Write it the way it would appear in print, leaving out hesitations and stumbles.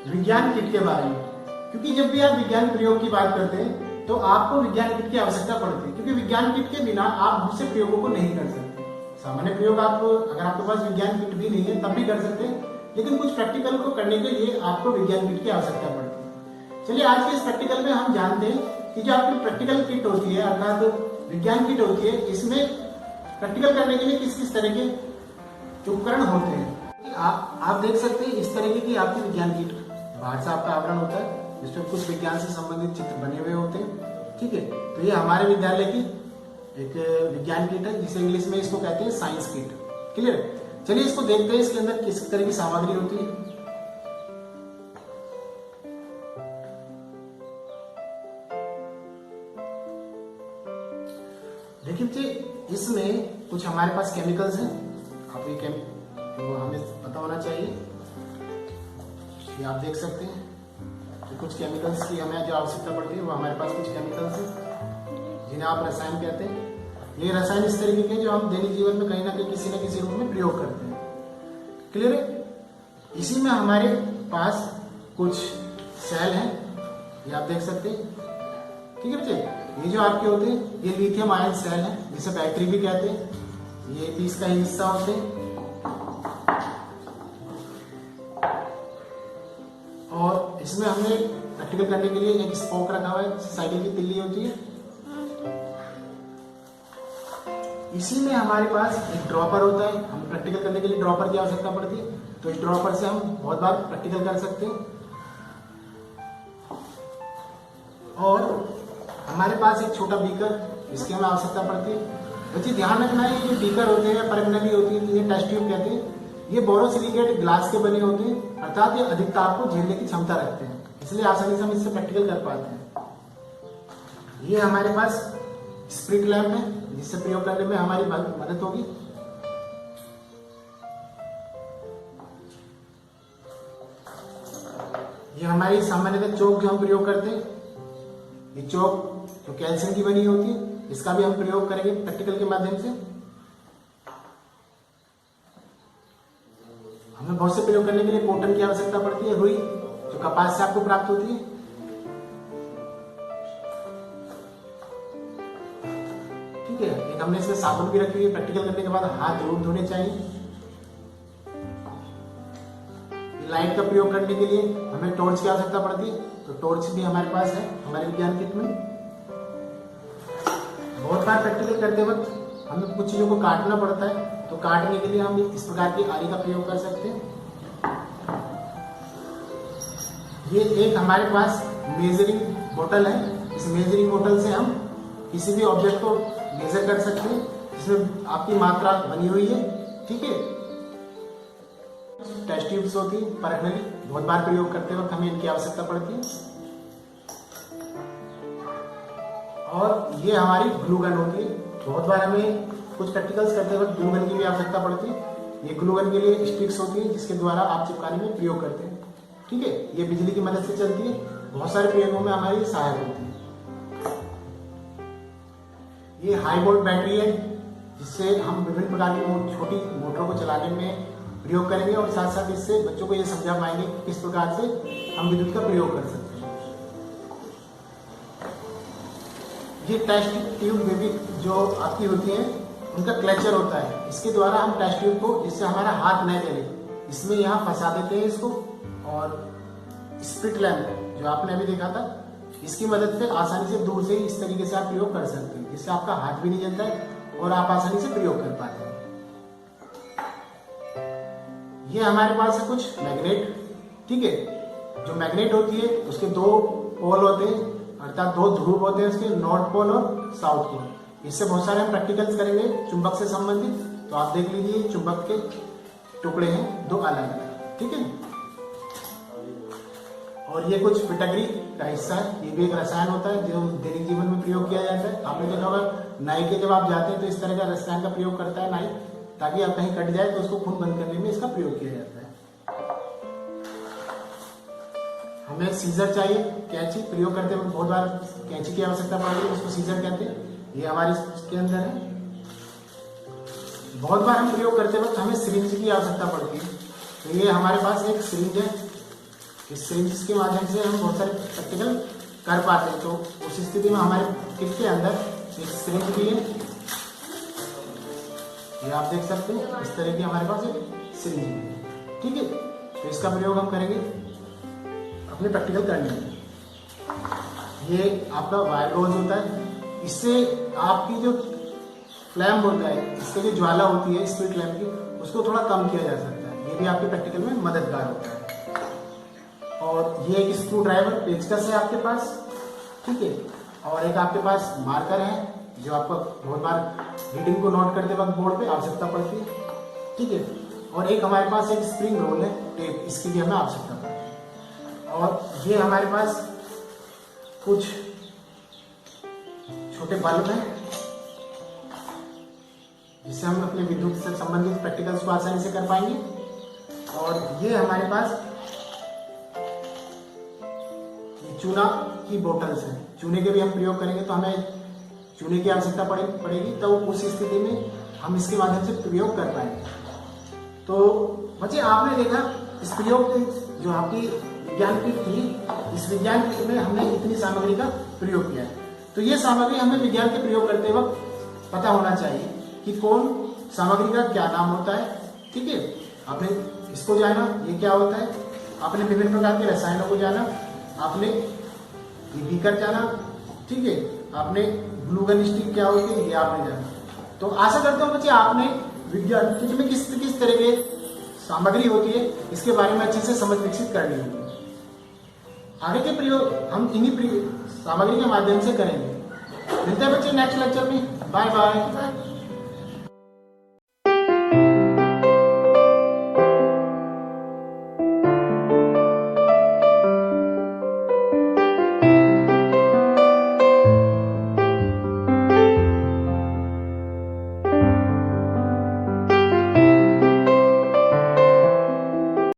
विज्ञान किट के बारे में, क्योंकि जब भी आप विज्ञान प्रयोग की बात करते हैं तो आपको विज्ञान किट की आवश्यकता पड़ती है, क्योंकि विज्ञान किट के बिना आप दूसरे प्रयोगों को नहीं कर सकते। सामान्य प्रयोग आप अगर आपके पास विज्ञान किट भी नहीं है तब भी कर सकते हैं, लेकिन कुछ प्रैक्टिकल को करने के लिए आपको विज्ञान किट की आवश्यकता पड़ती है। चलिए आज के इस प्रैक्टिकल में हम जानते हैं कि जो आपकी प्रैक्टिकल किट होती है अर्थात विज्ञान किट होती है, इसमें प्रैक्टिकल करने के लिए किस किस तरह के उपकरण होते हैं। आप देख सकते हैं इस तरीके की आपकी विज्ञान किट, बाहर से आपका आवरण होता है जिसमें कुछ विज्ञान से संबंधित चित्र बने हुए होते हैं। ठीक है, तो ये हमारे विद्यालय की एक विज्ञान किट है जिसे इंग्लिश में इसको कहते हैं साइंस किट। क्लियर? चलिए इसको देखते हैं इसके अंदर किस तरह की सामग्री होती है। देखिए बच्चे, इसमें कुछ हमारे पास केमिकल्स हैं। आप ये वो हमें पता होना चाहिए। ये आप देख सकते हैं तो कुछ केमिकल्स की हमें जो आवश्यकता पड़ती है वो हमारे पास कुछ केमिकल्स हैं जिन्हें आप रसायन कहते हैं। ये रसायन इस तरीके के जो हम दैनिक जीवन में कहीं ना कहीं किसी न किसी रूप में प्रयोग करते हैं। क्लियर है? इसी में हमारे पास कुछ सेल हैं, ये आप देख सकते हैं। ठीक है बच्चे, ये जो आपके होते हैं ये लिथियम आयन सेल है जिसे बैटरी भी कहते हैं। ये भी इसका हिस्सा होते हैं और इसमें हमने प्रैक्टिकल करने के लिए एक स्पोक रखा हुआ है, साइकिल की तिल्ली होती है। इसी में हमारे पास एक ड्रॉपर होता है, हमें प्रैक्टिकल करने के लिए ड्रॉपर की आवश्यकता पड़ती है, तो इस ड्रॉपर से हम बहुत बार प्रैक्टिकल कर सकते हैं। और हमारे पास एक छोटा बीकर, इसकी हमें आवश्यकता पड़ती है। बच्चे ध्यान रखना है, ये जो बीकर होते हैं, परखनली होती है, ये टेस्ट ट्यूब कहते हैं, ये बोरोसिलिकेट ग्लास के बने होते हैं, अर्थात ये अधिक ताप को झेलने की क्षमता रखते हैं, इसलिए आसानी से हम इससे प्रैक्टिकल कर पाते हैं। ये हमारे पास स्प्रिट लैम्प है जिससे प्रयोग करने में हमारी मदद होगी। ये हमारी सामान्यतः चौक जो हम प्रयोग करते हैं, ये चौक जो कैल्शियम की बनी होती है, इसका भी हम प्रयोग करेंगे प्रैक्टिकल के माध्यम से। हमें बहुत से प्रयोग करने के लिए कॉटन की आवश्यकता पड़ती है, रुई जो कपास से आपको प्राप्त होती है। ठीक है, एक हमने इसमें साबुन भी रखी हुई है, प्रैक्टिकल करने के बाद हाथ जरूर धोने चाहिए। लाइट का प्रयोग करने के लिए हमें टॉर्च की आवश्यकता पड़ती है, तो टॉर्च भी हमारे पास है हमारे विज्ञान किट में। बहुत बार प्रैक्टिकल करते वक्त हमें कुछ चीजों को काटना पड़ता है, तो काटने के लिए हम इस प्रकार की आरी का प्रयोग कर सकते हैं। ये एक हमारे पास मेजरिंग बोतल है, इस मेजरिंग बोतल से हम किसी भी ऑब्जेक्ट को मेजर कर सकते हैं, जिसमें आपकी मात्रा बनी हुई है। ठीक है, टेस्ट ट्यूब्स होती है परखनली, बहुत बार प्रयोग करते वक्त हमें इनकी आवश्यकता पड़ती है। और ये हमारी ग्लू गन होती है, बहुत बार हमें कुछ प्रैक्टिकल्स करते वक्त ग्लू गन की भी आवश्यकता पड़ती है। ये ग्लू गन के लिए स्टिक्स होती है जिसके द्वारा आप चिपकाने में प्रयोग करते हैं। ठीक है, ये बिजली की मदद से चलती है, बहुत सारे प्रयोगों में हमारी सहायक होती है। ये हाई वोल्ट बैटरी है जिससे हम विभिन्न प्रकार की छोटी मोटरों को चलाने में प्रयोग करेंगे और साथ साथ इससे बच्चों को ये समझा पाएंगे कि किस प्रकार से हम विद्युत का प्रयोग कर सकते हैं। ये टेस्ट ट्यूब बेबी जो आपकी होती है उनका क्लचर होता है, इसके द्वारा हम टेस्ट ट्यूब को, जिससे हमारा हाथ न जले, इसमें यहाँ फंसा देते हैं इसको। और स्प्रिट लैम्प जो आपने अभी देखा था, इसकी मदद से आसानी से दूर से इस तरीके से आप प्रयोग कर सकते हैं, जिससे आपका हाथ भी नहीं जलता है और आप आसानी से प्रयोग कर पाते हैं। ये हमारे पास है कुछ मैग्नेट। ठीक है, जो मैग्नेट होती है उसके दो पोल होते हैं, अर्थात दो ध्रुव होते हैं उसके, नॉर्थ पोल और साउथ पोल। इससे बहुत सारे हम प्रैक्टिकल्स करेंगे चुंबक से संबंधित, तो आप देख लीजिए चुंबक के टुकड़े हैं दो अलग अलग। ठीक है, और ये कुछ फिटकरी का हिस्सा है, ये भी एक रसायन होता है जो दैनिक जीवन में प्रयोग किया जाता है। आपने देखा होगा नाई के जब आप जाते हैं तो इस तरह का रसायन का प्रयोग करता है नाई, ताकि आप कहीं कट जाए तो उसको खून बंद करने में इसका प्रयोग किया जाता है। हमें सीजर चाहिए, कैंची प्रयोग करते हैं, बहुत बार कैंची की आवश्यकता पड़ती है, उसको सीजर कहते हैं। ये हमारे इसके अंदर है। बहुत बार हम प्रयोग करते वक्त हमें सिरिंज की आवश्यकता पड़ती है, तो ये हमारे पास एक सिरिंज है इस सिरिंज के माध्यम से हम बहुत सारे प्रैक्टिकल कर पाते हैं। तो उस स्थिति में हमारे किट के अंदर एक सिरिंज भी है, ये आप देख सकते हैं। इस तरह की हमारे पास एक सिरिंज भी है, ठीक है। तो इसका प्रयोग हम करेंगे अपने प्रैक्टिकल करने में। ये आपका वायर रोज होता है, इससे आपकी जो फ्लैम होता है, इससे जो ज्वाला होती है स्पिरिट लैम्प की, उसको थोड़ा कम किया जा सकता है। ये भी आपके प्रैक्टिकल में मददगार होता है। और ये एक स्क्रू ड्राइवर पेचकस है आपके पास, ठीक है। और एक आपके पास मार्कर है जो आपको बहुत बार रीडिंग को नोट करते वक्त बोर्ड पे आवश्यकता पड़ती है, ठीक है। और एक हमारे पास एक स्प्रिंग रोल है, टेप, इसकी भी हमें आवश्यकता पड़ती है। और ये हमारे पास कुछ छोटे बल्ब हैं जिससे हम अपने विद्युत से संबंधित प्रैक्टिकल्स को आसानी से कर पाएंगे। और ये हमारे पास चूना की बोतल्स हैं, चूने के भी हम प्रयोग करेंगे तो हमें चूने की आवश्यकता पड़ेगी, तो उस स्थिति में हम इसके माध्यम से प्रयोग कर पाएंगे। तो बच्चे आपने देखा इस प्रयोग जो आपकी विज्ञान किट थी, इस विज्ञान किट में हमने इतनी सामग्री का प्रयोग किया है। तो ये सामग्री हमें विज्ञान के प्रयोग करते वक्त पता होना चाहिए कि कौन सामग्री का क्या नाम होता है, ठीक है। आपने इसको जाना, ये क्या होता है, आपने विभिन्न प्रकार के रसायनों को जाना, आपने बीकर जाना, ठीक है। आपने ग्लू गन स्टिक क्या होती है ये आपने जाना। तो आशा करता हूँ बच्चे आपने विज्ञान किट में किस तरह के सामग्री होती है इसके बारे में अच्छे से समझ विकसित कर ली होगी। आगे के प्रयोग हम इन्हीं सामग्री के माध्यम से करेंगे। मिलते हैं बच्चे नेक्स्ट लेक्चर में। Bye bye.